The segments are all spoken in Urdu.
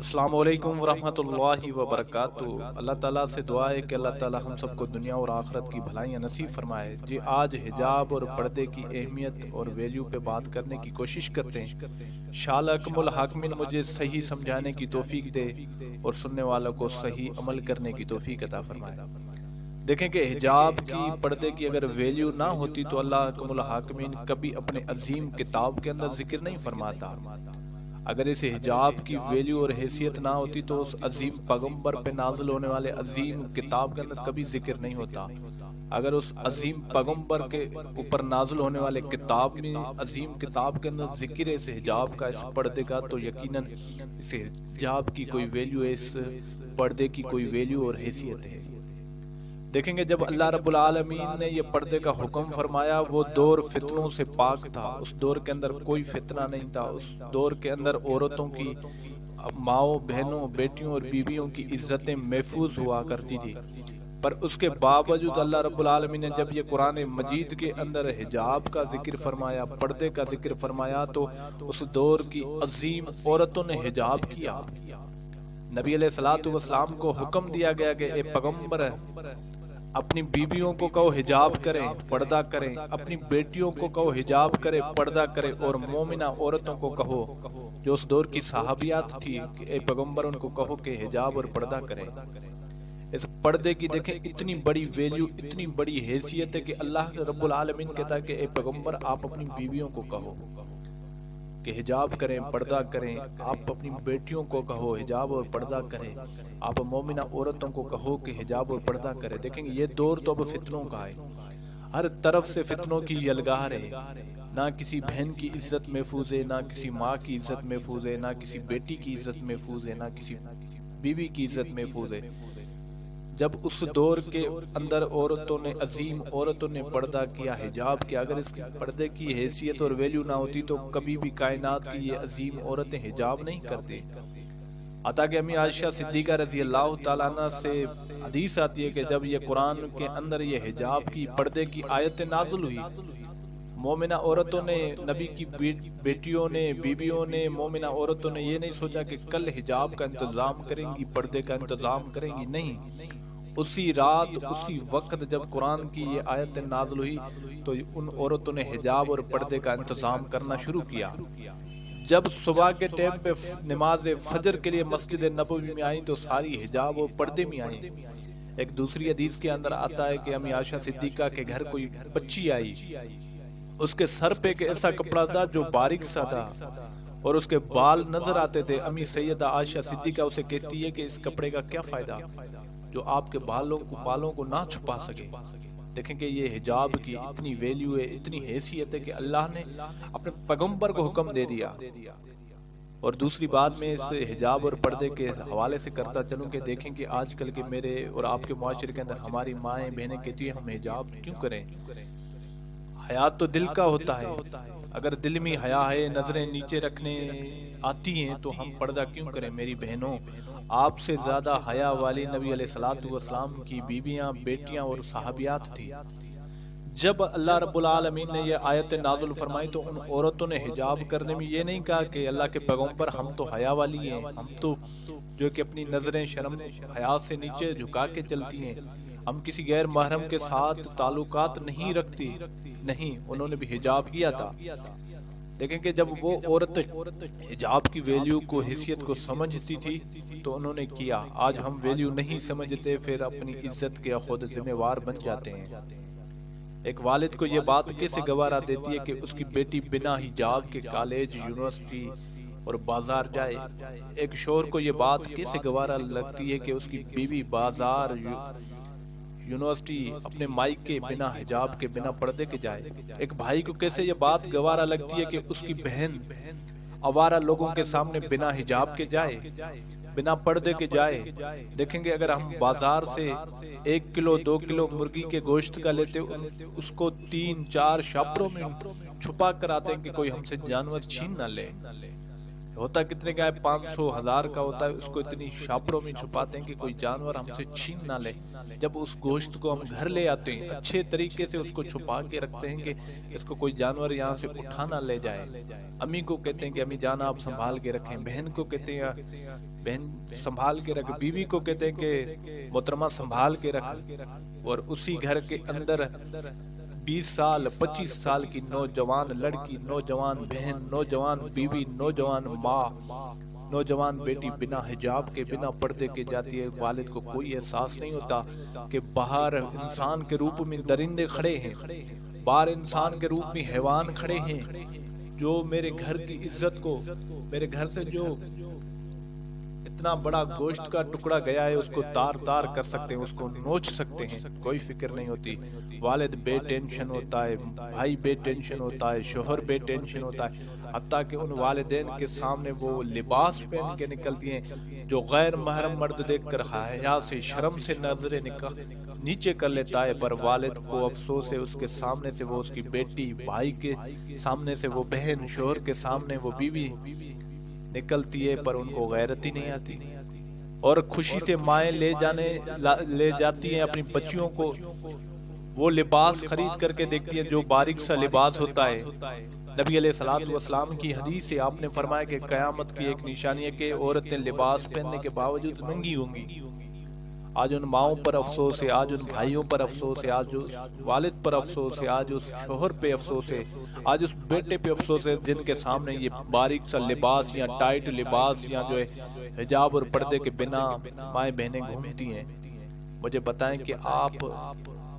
السلام علیکم ورحمۃ اللہ وبرکاتہ۔ اللہ تعالیٰ سے دعا ہے کہ اللہ تعالیٰ ہم سب کو دنیا اور آخرت کی بھلائیاں نصیب فرمائے۔ جی آج حجاب اور پردے کی اہمیت اور ویلیو پہ بات کرنے کی کوشش کرتے ہیں۔ شال اکم الحاکمین مجھے صحیح سمجھانے کی توفیق دے اور سننے والوں کو صحیح عمل کرنے کی توفیق عطا فرمائے۔ دیکھیں کہ حجاب کی پردے کی اگر ویلیو نہ ہوتی تو اللہ اکم الحاکمین کبھی اپنے عظیم کتاب کے اندر ذکر نہیں فرماتا۔ اگر اس حجاب کی ویلیو اور حیثیت نہ ہوتی تو اس عظیم پیغمبر پہ نازل ہونے والے عظیم کتاب کے اندر کبھی ذکر نہیں ہوتا۔ اگر اس عظیم پیغمبر کے اوپر نازل ہونے والے کتاب میں عظیم کتاب کے اندر ذکر ہے اس حجاب کا، اس پردے کا، تو یقیناً اس حجاب کی کوئی ویلیو ہے، اس پردے کی کوئی ویلیو اور حیثیت ہے۔ دیکھیں گے جب اللہ رب العالمین نے یہ پردے کا حکم فرمایا وہ دور فتنوں سے پاک تھا۔ اس دور کے اندر کوئی فتنہ نہیں تھا۔ اس دور کے اندر عورتوں کی، ماؤں، بہنوں، بیٹیوں اور بیویوں کی عزتیں محفوظ ہوا کرتی تھی، پر اس کے باوجود اللہ رب العالمین نے جب یہ قرآن مجید کے اندر حجاب کا ذکر فرمایا، پردے کا ذکر فرمایا، تو اس دور کی عظیم عورتوں نے حجاب کیا۔ نبی علیہ الصلوۃ والسلام کو حکم دیا گیا کہ اے پیغمبر اپنی بیویوں کو کہو حجاب کریں، پردہ کریں، اپنی بیٹیوں کو کہو حجاب کریں، پردہ کریں، اور مومنہ عورتوں کو کہو جو اس دور کی صحابیات تھی کہ اے پیغمبر ان کو کہو کہ حجاب اور پردہ کریں۔ اس پردے کی دیکھیں اتنی بڑی ویلیو، اتنی بڑی حیثیت ہے کہ اللہ رب العالمین کہتا ہے کہ اے پیغمبر آپ اپنی بیویوں کو کہو کہ حجاب کریں، پردہ کریں، آپ اپنی بیٹیوں کو کہو حجاب اور پردہ کریں، آپ مومنہ عورتوں کو کہو کہ حجاب اور پردہ کریں۔ دیکھیں گے یہ دور تو اب فتنوں کا ہے، ہر طرف سے فتنوں کی یلغار ہے، نہ کسی بہن کی عزت محفوظ ہے، نہ کسی ماں کی عزت محفوظ ہے، نہ کسی بیٹی کی عزت محفوظ ہے، نہ کسی بیوی کی عزت محفوظ ہے۔ جب اس دور کے اندر عظیم عورتوں نے پردہ کیا، حجاب کیا، اگر اس پردے کی حیثیت اور ویلیو نہ ہوتی تو کبھی بھی کائنات کی یہ عظیم عورتیں حجاب نہیں کرتی۔ عطا کہ امی عائشہ صدیقہ رضی اللہ تعالیٰ عنہ سے حدیث آتی ہے کہ جب یہ قرآن کے اندر یہ حجاب کی پردے کی آیت نازل ہوئی، مومنہ عورتوں نے، نبی کی بیٹیوں نے، بیویوں نے، مومنہ عورتوں نے یہ نہیں سوچا کہ کل حجاب کا انتظام کریں گی، پردے کا انتظام کریں گی، نہیں، اسی رات، اسی وقت جب قرآن کی یہ آیت نازل ہوئی تو ان عورتوں نے حجاب اور پردے کا انتظام کرنا شروع کیا۔ جب صبح کے ٹائم پہ نماز فجر کے لیے مسجد نبوی میں آئیں تو ساری حجاب اور پردے میں آئیں۔ ایک دوسری حدیث کے اندر آتا ہے کہ امی عائشہ صدیقہ کے گھر کوئی بچی آئی، اس کے سر پہ ایک ایسا کپڑا تھا جو باریک سا تھا اور اس کے بال نظر آتے تھے۔ امی سیدہ عائشہ صدیقہ اسے کہتی ہے کہ اس کپڑے کا کیا فائدہ جو آپ کے بالوں کو نہ چھپا سکے۔ دیکھیں کہ یہ حجاب کی اتنی ویلیو ہے، اتنی حیثیت ہے کہ اللہ نے اپنے پیغمبر کو حکم دے دیا۔ اور دوسری بات میں اس حجاب اور پردے کے حوالے سے کرتا چلوں کہ دیکھیں کہ آج کل کے میرے اور آپ کے معاشرے کے اندر ہماری مائیں بہنیں کہتی ہیں ہم حجاب کیوں کریں؟ حیا تو دل کا ہوتا ہے، اگر دل میں حیا ہے، نظریں نیچے رکھنے آتی ہیں تو ہم پردہ کیوں کریں؟ میری بہنوں، آپ سے زیادہ حیا والی نبی علیہ الصلوۃ والسلام کی بیویاں، بیٹیاں اور صحابیات تھی۔ جب اللہ رب العالمین نے یہ آیت نازل فرمائی تو ان عورتوں نے حجاب کرنے میں یہ نہیں کہا کہ اللہ کے پیغمبر ہم تو حیا والی ہیں، ہم تو جو کہ اپنی نظریں شرم حیا سے نیچے جھکا کے چلتی ہیں، ہم کسی غیر محرم کے ساتھ تعلقات نہیں رکھتی، نہیں، انہوں نے بھی حجاب کیا تھا۔ دیکھیں کہ جب وہ عورت حجاب کی ویلیو کو، حیثیت کو سمجھتی تھی تو انہوں نے کیا۔ آج ہم ویلیو نہیں سمجھتے، پھر اپنی عزت کے خود ذمہ وار بن جاتے ہیں۔ ایک والد کو یہ بات کیسے گوارا دیتی ہے کہ اس کی بیٹی بنا حجاب کے کالج، یونیورسٹی اور بازار جائے؟ ایک شوہر کو یہ بات کیسے گوارا لگتی ہے کہ اس کی بیوی بازار، یونیورسٹی، اپنے مائکے بنا حجاب کے، بنا پردے کے جائے؟ ایک بھائی کو کیسے یہ بات گوارا لگتی ہے کہ اس کی بہن آوارہ لوگوں کے سامنے بنا حجاب کے جائے، بنا پردے کے جائے؟ دیکھیں گے اگر ہم بازار سے 1 کلو 2 کلو مرغی کے گوشت کا لیتے اس کو 3-4 شاپروں میں چھپا کر آتے ہیں کہ کوئی ہم سے جانور چھین نہ لے۔ ہوتا کتنے کا ہے، 500 1000 کا ہوتا ہے، اس کو اتنی شاپروں میں چھپاتے ہیں کہ کوئی جانور ہم سے چھین نہ لے۔ جب اس گوشت کو ہم گھر لے آتے ہیں اچھے طریقے سے اس کو چھپا کے رکھتے ہیں کہ اس کو کوئی جانور یہاں سے اٹھا نہ لے جائے۔ امی کو کہتے ہیں کہ امی جان آپ سنبھال کے رکھیں، بہن کو کہتے ہیں بہن سنبھال کے رکھ، بیوی کو کہتے ہیں کہ محترمہ سنبھال کے رکھ۔ اور اسی گھر کے اندر 20 سال 25 سال کی نوجوان لڑکی، نوجوان بہن، نوجوان بیوی، نوجوان ماں، نوجوان بیٹی بنا حجاب کے بنا پردے کے جاتی ہے۔ والد کو کوئی احساس نہیں ہوتا کہ باہر انسان کے روپ میں درندے کھڑے ہیں، باہر انسان کے روپ میں حیوان کھڑے ہیں جو میرے گھر کی عزت کو، میرے گھر سے جو اتنا بڑا گوشت کا ٹکڑا گیا ہے اس کو تار تار کر سکتے ہیں، اس کو نوچ سکتے ہیں، کوئی فکر نہیں ہوتی۔ والد بے ٹینشن ہوتا ہے، بھائی بے ٹینشن ہوتا ہے، شوہر بے ٹینشن ہوتا ہے، حتیٰ کہ ان والدین کے سامنے وہ لباس پہن کے نکلتی ہیں جو غیر محرم مرد دیکھ کر حیا سے شرم سے نظریں نیچے کر لیتا ہے، پر والد کو افسوس ہے اس کے سامنے سے وہ اس کی بیٹی، بھائی کے سامنے سے وہ بہن، شوہر کے سامنے وہ بیوی نکلتی ہے، پر ان کو غیرت ہی نہیں آتی۔ اور خوشی سے مائیں لے جاتی ہیں اپنی بچیوں کو، وہ لباس خرید کر کے دیکھتی ہیں جو باریک سا لباس ہوتا ہے۔ نبی علیہ الصلوۃ والسلام کی حدیث سے آپ نے فرمایا کہ قیامت کی ایک نشانی ہے کہ عورتیں لباس پہننے کے باوجود ننگی ہوں گی۔ آج ان ماؤں پر افسوس ہے، آج ان بھائیوں پر افسوس ہے، آج اس والد پر افسوس ہے، آج اس شوہر پہ افسوس ہے، آج اس بیٹے پہ افسوس ہے جن کے سامنے یہ باریک سا لباس یا ٹائٹ لباس یا جو ہے حجاب اور پردے کے بنا مائیں بہنیں گھومتی ہیں۔ مجھے بتائیں کہ آپ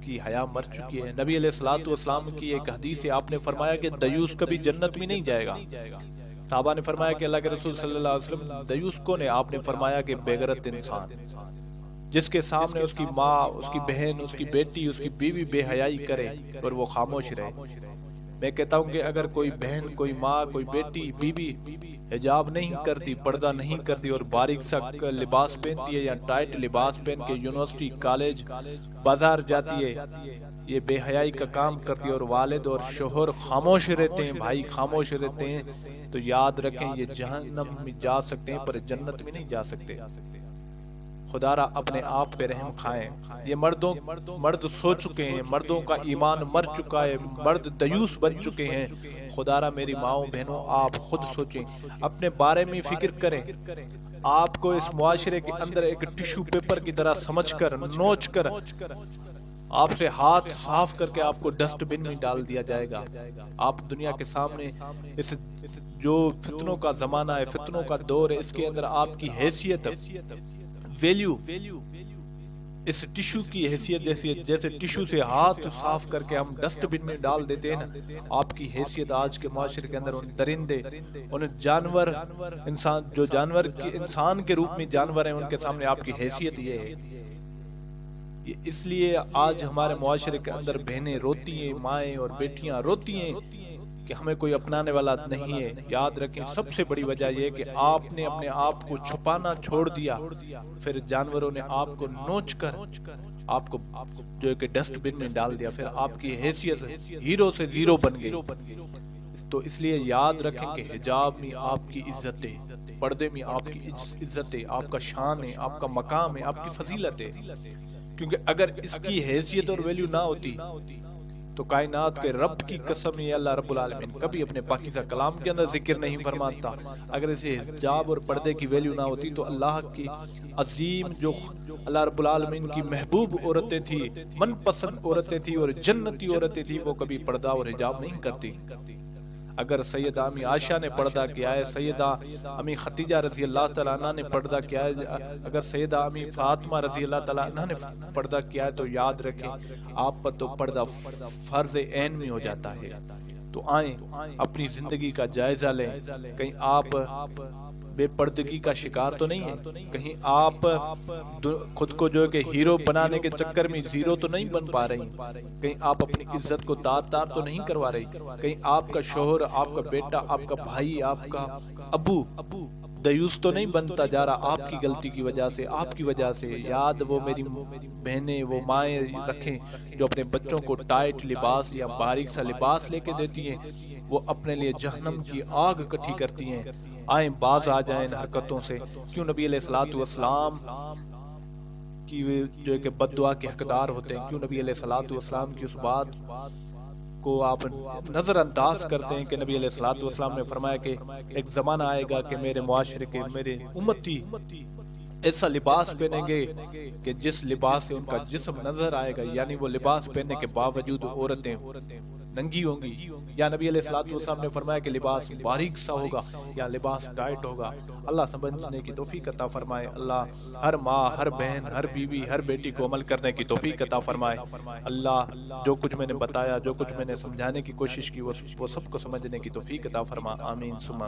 کی حیا مر چکی ہے۔ نبی علیہ الصلوۃ والسلام کی ایک حدیث سے آپ نے فرمایا کہ دیوس کبھی جنت میں نہیں جائے گا۔ صحابہ نے فرمایا کہ اللہ کے رسول صلی اللہ علیہ وسلم دیوس کون ہے؟ آپ نے فرمایا کہ بے غیرت انسان جس کے سامنے اس کی ماں، اس کی بہن، اس کی بیٹی، اس کی بیوی بے حیائی کرے اور وہ خاموش رہے۔ میں کہتا ہوں کہ اگر کوئی بہن، کوئی ماں، کوئی بیٹی، بیوی حجاب نہیں کرتی، پردہ نہیں کرتی اور باریک سا لباس پہنتی ہے یا ٹائٹ لباس پہن کے یونیورسٹی، کالج، بازار جاتی ہے، یہ بے حیائی کا کام کرتی ہے اور والد اور شوہر خاموش رہتے ہیں، بھائی خاموش رہتے ہیں، تو یاد رکھیں یہ جہنم میں جا سکتے ہیں پر جنت میں نہیں جا سکتے۔ خدا را اپنے آپ پہ رحم کھائیں۔ یہ مرد سو چکے ہیں، مردوں کا ایمان مر چکا ہے، مرد دیوس بن چکے ہیں۔ خدا را میری ماؤں بہنوں آپ خود سوچیں، اپنے بارے میں فکر کریں۔ آپ کو اس معاشرے کے اندر ایک ٹیشو پیپر کی طرح سمجھ کر، نوچ کر، آپ سے ہاتھ صاف کر کے آپ کو ڈسٹ بن میں ڈال دیا جائے گا۔ آپ دنیا کے سامنے اس جو فتنوں کا زمانہ ہے، فتنوں کا دور ہے، اس کے اندر آپ کی حیثیت، ویلیو، اس ٹیشو کی حیثیت جیسے ٹیشو سے ہاتھ صاف کر کے ہم ڈسٹ بن میں ڈال دیتے ہیں نا، آپ کی حیثیت آج کے معاشرے کے اندر ان درندے، ان جانور، انسان جو جانور کی انسان کے روپ میں جانور ہیں، ان کے سامنے آپ کی حیثیت یہ ہے۔ اس لیے آج ہمارے معاشرے کے اندر بہنیں روتی ہیں، مائیں اور بیٹیاں روتی ہیں کہ ہمیں کوئی اپنانے والا نہیں ہے۔ یاد رکھیں سب سے بڑی وجہ یہ ہے کہ آپ نے اپنے آپ کو چھپانا چھوڑ دیا، پھر جانوروں نے آپ کو نوچ کر آپ کو جو کہ ڈسٹ بن میں ڈال دیا، پھر آپ کی حیثیت ہیرو سے زیرو بن گئی۔ تو اس لیے یاد رکھیں کہ حجاب میں آپ کی عزت ہے، پردے میں آپ کی عزت ہے، آپ کا شان ہے، آپ کا مقام ہے، آپ کی فضیلت ہے۔ کیونکہ اگر اس کی حیثیت اور ویلیو نہ ہوتی تو کائنات کے رب کی قسم یہ اللہ رب العالمین کبھی اپنے پاکیزہ کلام کے اندر ذکر نہیں فرماتا۔ اگر اسے حجاب اور پردے کی ویلیو نہ ہوتی تو اللہ کی عظیم جو اللہ رب العالمین کی محبوب عورتیں تھی، من پسند عورتیں تھی اور جنتی عورتیں تھی، وہ کبھی پردہ اور حجاب نہیں کرتی۔ اگر سیدہ امی عائشہ نے پردہ کیا ہے، سیدہ امی خدیجہ رضی اللہ تعالیٰ عنہ نے پردہ کیا ہے، اگر سیدہ امی فاطمہ رضی اللہ تعالیٰ عنہ نے پردہ کیا ہے، تو یاد رکھیں آپ پر تو پردہ فرض عین میں ہو جاتا ہے۔ تو آئیں اپنی زندگی کا جائزہ لیں، کہیں آپ بے پردگی کا شکار تو نہیں ہے، کہیں آپ خود کو جو ہے کہ ہیرو بنانے کے چکر میں زیرو تو نہیں بن پا رہی، کہیں آپ اپنی عزت کو تار تار تو نہیں کروا رہی، کہیں آپ کا شوہر، آپ کا بیٹا، آپ کا بھائی، آپ کا ابو دیوس تو نہیں بنتا جا رہا آپ کی غلطی کی وجہ سے، آپ کی وجہ سے۔ یاد وہ میری بہنیں، وہ مائیں رکھیں جو اپنے بچوں کو ٹائٹ لباس یا باریک سا لباس لے کے دیتی ہیں، وہ اپنے لیے جہنم کی آگ اکٹھی کرتی ہیں۔ آئیں باز آ جائیں ان حرکتوں سے۔ کیوں نبی علیہ الصلوۃ والسلام کی جو ہے کہ بد دعا کے حقدار ہوتے ہیں، کیوں نبی علیہ الصلوۃ والسلام کی اس بات کو آپ نظر انداز کرتے ہیں کہ نبی علیہ الصلوۃ والسلام نے فرمایا کہ ایک زمانہ آئے گا کہ میرے معاشرے کے میرے امتی ایسا لباس پہنیں گے کہ جس لباس سے ان کا جسم نظر آئے گا، یعنی وہ لباس پہننے کے باوجود عورتیں ننگی ہوں گی۔ یا نبی علیہ الصلوۃ والسلام نے فرمایا کہ لباس باریک سا ہوگا یا لباس ٹائٹ ہوگا۔ اللہ سمجھنے کی توفیق عطا فرمائے۔ اللہ ہر ماں، ہر بہن، ہر بیوی، ہر بیٹی کو عمل کرنے کی توفیق عطا فرمائے۔ اللہ جو کچھ میں نے بتایا، جو کچھ میں نے سمجھانے کی کوشش کی، وہ سب کو سمجھنے کی توفیق عطا فرما۔ آمین ثم